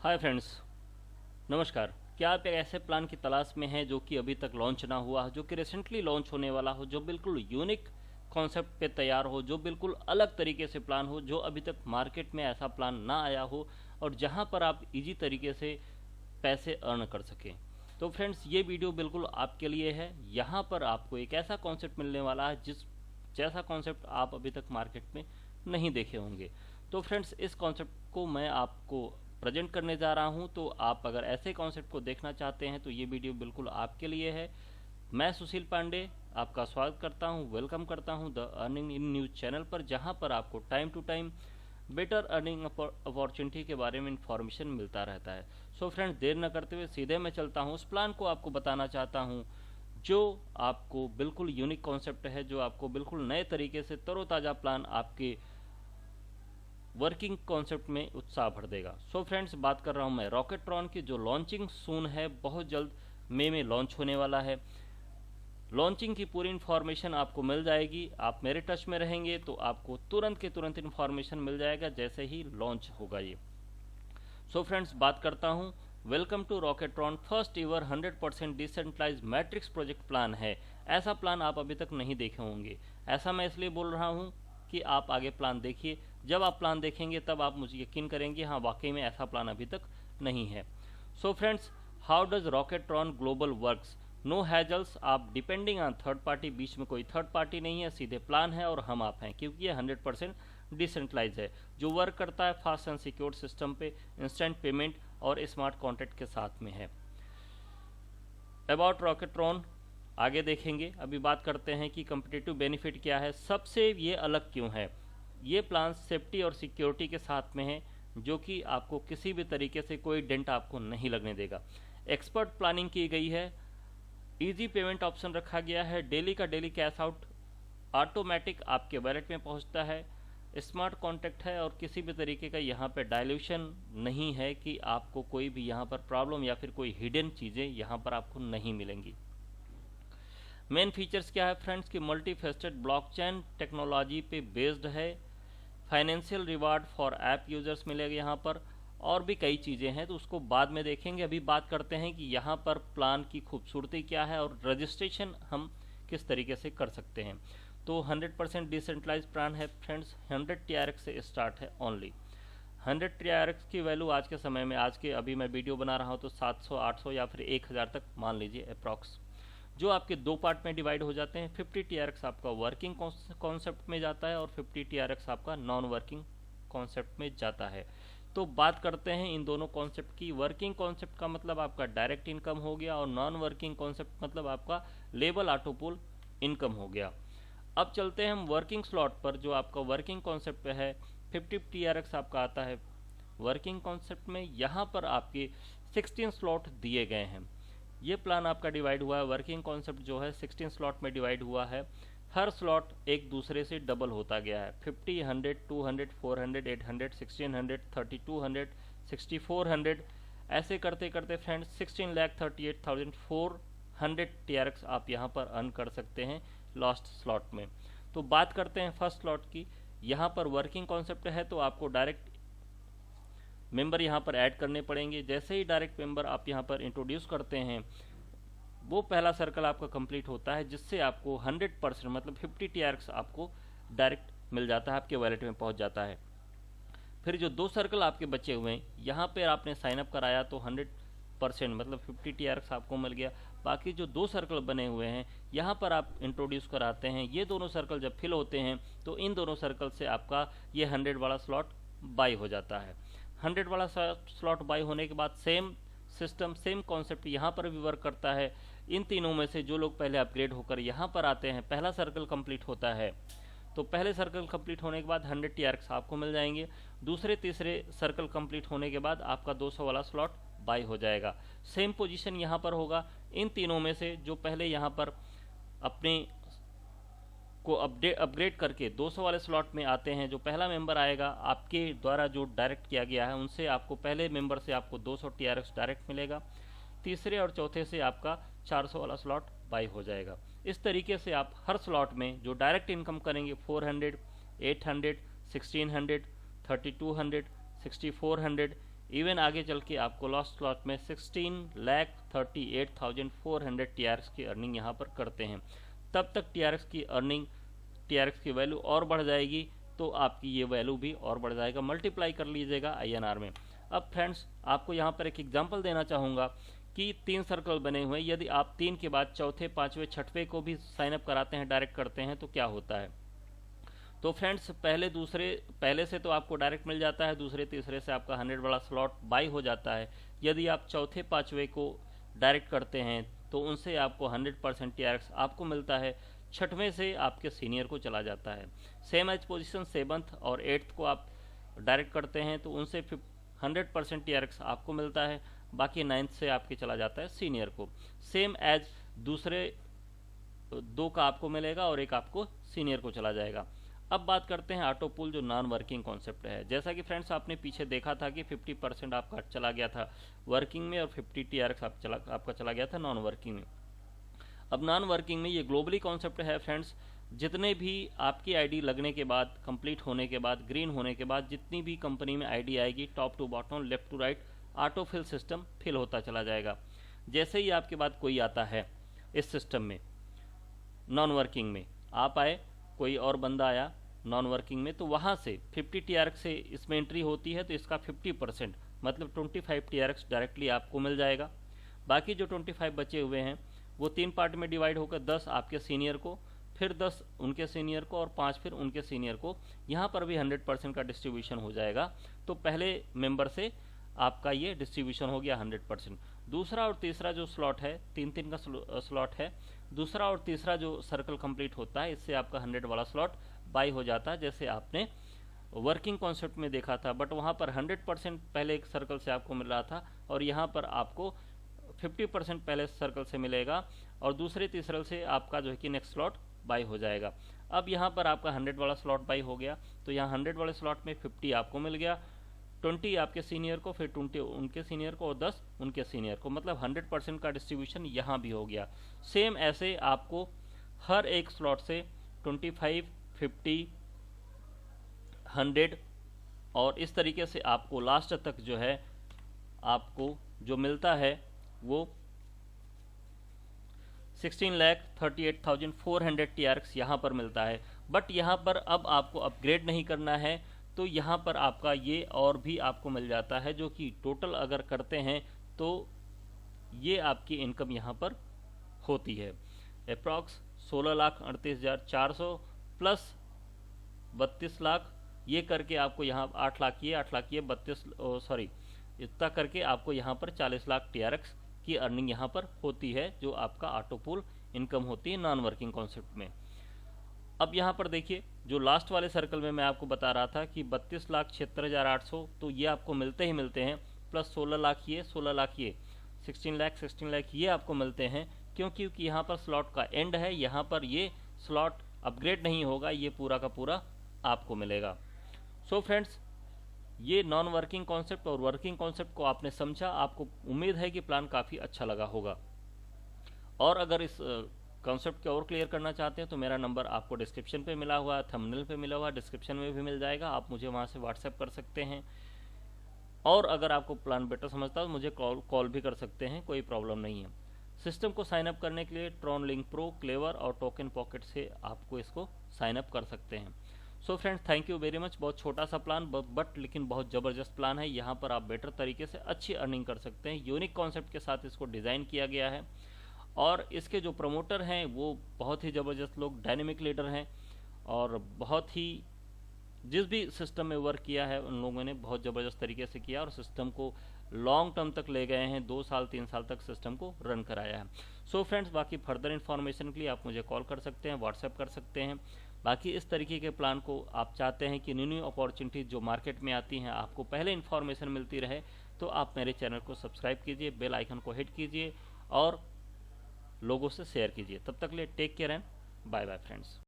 Hi friends, नमस्कार। क्या आप एक ऐसे प्लान की तलाश में हैं जो कि अभी तक लॉन्च ना हुआ हो, जो कि रिसेंटली लॉन्च होने वाला हो, जो बिल्कुल यूनिक कॉन्सेप्ट पे तैयार हो, जो बिल्कुल अलग तरीके से प्लान हो, जो अभी तक मार्केट में ऐसा प्लान ना आया हो और जहां पर आप इजी तरीके से पैसे अर्न कर सकें? तो फ्रेंड्स, ये वीडियो बिल्कुल आपके लिए है। यहाँ पर आपको एक ऐसा कॉन्सेप्ट मिलने वाला है जैसा कॉन्सेप्ट आप अभी तक मार्केट में नहीं देखे होंगे। तो फ्रेंड्स, इस कॉन्सेप्ट को मैं आपको प्रेजेंट करने जा रहा हूं। तो आप अगर ऐसे कॉन्सेप्ट को देखना चाहते हैं तो ये वीडियो बिल्कुल आपके लिए है। मैं सुशील पांडे आपका स्वागत करता हूं, वेलकम करता हूं the earning in news channel पर, जहां पर आपको time to time better earning opportunity के बारे में इंफॉर्मेशन मिलता रहता है। सो फ्रेंड्स, देर न करते हुए सीधे मैं चलता हूं उस प्लान को आपको बताना चाहता हूं जो आपको बिल्कुल यूनिक कॉन्सेप्ट है, जो आपको बिल्कुल नए तरीके से तरोताज़ा प्लान आपके वर्किंग कॉन्सेप्ट में उत्साह भर देगा। सो फ्रेंड्स, बात कर रहा हूं मैं रॉकेट्रॉन की, जो लॉन्चिंग सून है, बहुत जल्द मई में लॉन्च होने वाला है। लॉन्चिंग की पूरी इन्फॉर्मेशन आपको मिल जाएगी। आप मेरे टच में रहेंगे तो आपको तुरंत के तुरंत इन्फॉर्मेशन मिल जाएगा जैसे ही लॉन्च होगा ये। सो फ्रेंड्स, बात करता हूँ। Welcome to Rocketron, first ever 100% decentralize matrix project plan है। ऐसा प्लान आप अभी तक नहीं देखे होंगे। ऐसा मैं इसलिए बोल रहा हूँ कि आप आगे प्लान देखिए। जब आप प्लान देखेंगे तब आप मुझे यकीन करेंगे, हाँ वाकई में ऐसा प्लान अभी तक नहीं है। So friends, how does Rocketron global works? No hassles, आप डिपेंडिंग ऑन थर्ड पार्टी, बीच में कोई थर्ड पार्टी नहीं है, सीधे प्लान है और हम आप हैं, क्योंकि ये 100% डिसेंट्रलाइज है, जो वर्क करता है फास्ट एंड सिक्योर सिस्टम पे, इंस्टेंट पेमेंट और स्मार्ट कॉन्ट्रैक्ट के साथ में है। अबाउट रॉकेट्रॉन आगे देखेंगे। अभी बात करते हैं कि कम्पिटिटिव बेनिफिट क्या है, सबसे ये अलग क्यों है। ये प्लान सेफ्टी और सिक्योरिटी के साथ में है, जो कि आपको किसी भी तरीके से कोई डेंट आपको नहीं लगने देगा। एक्सपर्ट प्लानिंग की गई है, इजी पेमेंट ऑप्शन रखा गया है, डेली का डेली कैश आउट ऑटोमेटिक आपके वॉलेट में पहुंचता है, स्मार्ट कॉन्टैक्ट है और किसी भी तरीके का यहाँ पे डायल्यूशन नहीं है कि आपको कोई भी यहाँ पर प्रॉब्लम या फिर कोई हिडन चीज़ें यहाँ पर आपको नहीं मिलेंगी। मेन फीचर्स क्या है फ्रेंड्स, की मल्टी फेस्टेड ब्लॉकचेन टेक्नोलॉजी पे बेस्ड है, financial reward for app users मिलेगा यहाँ पर, और भी कई चीज़ें हैं तो उसको बाद में देखेंगे। अभी बात करते हैं कि यहाँ पर प्लान की खूबसूरती क्या है और रजिस्ट्रेशन हम किस तरीके से कर सकते हैं। तो 100% डिसेंट्रलाइज प्लान है फ्रेंड्स, 100 TRX से स्टार्ट है ओनली। 100 TRX की वैल्यू आज के समय में, आज के अभी मैं वीडियो बना रहा हूँ तो 700, 800 या फिर 1000 तक मान लीजिए अप्रॉक्स, जो आपके दो पार्ट में डिवाइड हो जाते हैं। 50 TRX आपका वर्किंग कॉन्सेप्ट में जाता है और 50 TRX आपका नॉन वर्किंग कॉन्सेप्ट में जाता है। तो बात करते हैं इन दोनों कॉन्सेप्ट की। वर्किंग कॉन्सेप्ट का मतलब आपका डायरेक्ट इनकम हो गया और नॉन वर्किंग कॉन्सेप्ट मतलब आपका लेबल ऑटोपुल इनकम हो गया। अब चलते हैं हम वर्किंग स्लॉट पर, जो आपका वर्किंग कॉन्सेप्ट पे है। 50 TRX आपका आता है वर्किंग कॉन्सेप्ट में। यहाँ पर आपके 16 स्लॉट दिए गए हैं। ये प्लान आपका डिवाइड हुआ है, वर्किंग कॉन्सेप्ट जो है 16 स्लॉट में डिवाइड हुआ है। हर स्लॉट एक दूसरे से डबल होता गया है। 50, 100, 200, 400, 800, 1600, 3200, 6400, ऐसे करते करते फ्रेंड्स 16,38,400 TRX आप यहाँ पर अर्न कर सकते हैं लास्ट स्लॉट में। तो बात करते हैं फर्स्ट स्लॉट की। यहाँ पर वर्किंग कॉन्सेप्ट है तो आपको डायरेक्ट मेंबर यहाँ पर ऐड करने पड़ेंगे। जैसे ही डायरेक्ट मेंबर आप यहाँ पर इंट्रोड्यूस करते हैं, वो पहला सर्कल आपका कंप्लीट होता है, जिससे आपको 100% मतलब 50 TRX आपको डायरेक्ट मिल जाता है, आपके वॉलेट में पहुँच जाता है। फिर जो दो सर्कल आपके बचे हुए हैं, यहाँ पर आपने साइनअप कराया तो 100% मतलब 50 TRX आपको मिल गया। बाकी जो दो सर्कल बने हुए हैं, यहाँ पर आप इंट्रोड्यूस कराते हैं। ये दोनों सर्कल जब फिल होते हैं तो इन दोनों सर्कल से आपका ये 100 वाला स्लॉट बाई हो जाता है। 100 वाला स्लॉट बाई होने के बाद सेम सिस्टम, सेम कॉन्सेप्ट यहाँ पर भी वर्क करता है। इन तीनों में से जो लोग पहले अपग्रेड होकर यहाँ पर आते हैं, पहला सर्कल कंप्लीट होता है तो पहले सर्कल कंप्लीट होने के बाद 100 TRX आपको मिल जाएंगे। दूसरे तीसरे सर्कल कंप्लीट होने के बाद आपका 200 वाला स्लॉट बाई हो जाएगा। सेम पोजीशन यहाँ पर होगा। इन तीनों में से जो पहले यहाँ पर अपने को अपग्रेड करके 200 वाले स्लॉट में आते हैं, जो पहला मेंबर आएगा आपके द्वारा जो डायरेक्ट किया गया है, उनसे आपको पहले मेंबर से आपको 200 TRX डायरेक्ट मिलेगा। तीसरे और चौथे से आपका 400 वाला स्लॉट बाई हो जाएगा। इस तरीके से आप हर स्लॉट में जो डायरेक्ट इनकम करेंगे 400, 800, 1600, 3200, 6400, इवन आगे चल के आपको लास्ट स्लॉट में 16,38,400 TRX की अर्निंग यहाँ पर करते हैं। तब तक TRX की अर्निंग, TRX की वैल्यू और बढ़ जाएगी, तो आपकी ये वैल्यू भी और बढ़ जाएगा। मल्टीप्लाई कर लीजिएगा INR में। अब फ्रेंड्स आपको यहाँ पर एक एग्जांपल देना चाहूँगा कि 3 सर्कल बने हुए हैं, यदि आप 3 के बाद चौथे, पाँचवें, छठवें को भी साइनअप कराते हैं, डायरेक्ट करते हैं, तो क्या होता है। तो फ्रेंड्स पहले से तो आपको डायरेक्ट मिल जाता है, दूसरे तीसरे से आपका 100 वाला स्लॉट बाई हो जाता है। यदि आप चौथे पाँचवें को डायरेक्ट करते हैं तो उनसे आपको 100% TRX आपको मिलता है। छठवें से आपके सीनियर को चला जाता है। सेम एज पोजीशन 7th और 8th को आप डायरेक्ट करते हैं तो उनसे 100% TRX आपको मिलता है। बाकी 9th से आपके चला जाता है सीनियर को। सेम एज दूसरे 2 का आपको मिलेगा और एक आपको सीनियर को चला जाएगा। अब बात करते हैं ऑटो पुल, जो नॉन वर्किंग कॉन्सेप्ट है। जैसा कि फ्रेंड्स आपने पीछे देखा था कि 50% आपका चला गया था वर्किंग में और 50 TRX आपका चला गया था नॉन वर्किंग में। अब नॉन वर्किंग में ये ग्लोबली कॉन्सेप्ट है फ्रेंड्स। जितने भी आपकी आईडी लगने के बाद, कंप्लीट होने के बाद, ग्रीन होने के बाद, जितनी भी कंपनी में आईडी आएगी, top to bottom, left to right, auto fill system fill होता चला जाएगा। जैसे ही आपके बाद कोई आता है इस सिस्टम में, नॉन वर्किंग में आप आए, कोई और बंदा आया नॉन वर्किंग में, तो वहाँ से 50 TRX से इसमें एंट्री होती है, तो इसका 50% मतलब 25 TRX डायरेक्टली आपको मिल जाएगा। बाकी जो 25 बचे हुए हैं वो 3 पार्ट में डिवाइड होकर 10 आपके सीनियर को, फिर 10 उनके सीनियर को और 5 फिर उनके सीनियर को। यहाँ पर भी 100% का डिस्ट्रीब्यूशन हो जाएगा। तो पहले मेंबर से आपका ये डिस्ट्रीब्यूशन हो गया 100%। दूसरा और तीसरा जो स्लॉट है, 3-3 का स्लॉट है, दूसरा और तीसरा जो सर्कल कंप्लीट होता है, इससे आपका 100 वाला स्लॉट बाई हो जाता है, जैसे आपने वर्किंग कॉन्सेप्ट में देखा था। बट वहाँ पर 100% पहले एक सर्कल से आपको मिल रहा था और यहाँ पर आपको 50% पहले सर्कल से मिलेगा और दूसरे तीसरे से आपका जो है कि नेक्स्ट स्लॉट बाई हो जाएगा। अब यहाँ पर आपका 100 वाला स्लॉट बाई हो गया, तो यहाँ 100 वाले स्लॉट में 50 आपको मिल गया, 20 आपके सीनियर को, फिर 20 उनके सीनियर को और 10 उनके सीनियर को, मतलब 100% का डिस्ट्रीब्यूशन यहाँ भी हो गया। सेम ऐसे आपको हर एक स्लॉट से 25, 50, 100 और इस तरीके से आपको लास्ट तक जो है आपको जो मिलता है वो 16,38,400 TRX यहाँ पर मिलता है। बट यहाँ पर अब आपको अपग्रेड नहीं करना है, तो यहाँ पर आपका ये और भी आपको मिल जाता है, जो कि टोटल अगर करते हैं तो ये आपकी इनकम यहाँ पर होती है अप्रॉक्स 16,38,400 प्लस 32 लाख, ये करके आपको यहाँ 8 लाख ये 32 इतना करके आपको यहाँ पर 40 लाख TRX की अर्निंग यहाँ पर होती है, जो आपका ऑटो पूल इनकम होती है नॉन वर्किंग कॉन्सेप्ट में। अब यहाँ पर देखिए, जो लास्ट वाले सर्कल में मैं आपको बता रहा था कि 32,76,800, तो ये आपको मिलते ही मिलते हैं, प्लस 16 लाख ये 16 लाख ये 16 लाख ये आपको मिलते हैं, क्योंकि यहाँ पर स्लॉट का एंड है, यहाँ पर ये स्लॉट अपग्रेड नहीं होगा, ये पूरा का पूरा आपको मिलेगा। सो फ्रेंड्स, ये नॉन वर्किंग कॉन्सेप्ट और वर्किंग कॉन्सेप्ट को आपने समझा। आपको उम्मीद है कि प्लान काफ़ी अच्छा लगा होगा। और अगर इस कॉन्सेप्ट को और क्लियर करना चाहते हैं तो मेरा नंबर आपको डिस्क्रिप्शन पे मिला हुआ है, थंबनेल पे मिला हुआ है, डिस्क्रिप्शन में भी मिल जाएगा, आप मुझे वहाँ से व्हाट्सएप कर सकते हैं। और अगर आपको प्लान बेटर समझता है तो मुझे कॉल भी कर सकते हैं, कोई प्रॉब्लम नहीं है। सिस्टम को साइन अप करने के लिए ट्रॉन लिंक प्रो, क्लेवर और टोकन पॉकेट से आपको इसको साइन अप कर सकते हैं। So friends, thank you very much. बहुत छोटा सा प्लान बट लेकिन बहुत ज़बरदस्त प्लान है। यहाँ पर आप बेटर तरीके से अच्छी अर्निंग कर सकते हैं। यूनिक कॉन्सेप्ट के साथ इसको डिज़ाइन किया गया है और इसके जो प्रमोटर हैं वो बहुत ही ज़बरदस्त लोग, डायनेमिक लीडर हैं और बहुत ही जिस भी सिस्टम में वर्क किया है उन लोगों ने बहुत ज़बरदस्त तरीके से किया और सिस्टम को लॉन्ग टर्म तक ले गए हैं, 2 साल 3 साल तक सिस्टम को रन कराया है। सो फ्रेंड्स, बाकी फर्दर इन्फॉर्मेशन के लिए आप मुझे कॉल कर सकते हैं, व्हाट्सएप कर सकते हैं। बाकी इस तरीके के प्लान को आप चाहते हैं कि न्यू अपॉर्चुनिटीज़ जो मार्केट में आती हैं आपको पहले इन्फॉर्मेशन मिलती रहे, तो आप मेरे चैनल को सब्सक्राइब कीजिए, बेल आइकन को हिट कीजिए और लोगों से शेयर कीजिए। तब तक लिए take care and bye bye friends.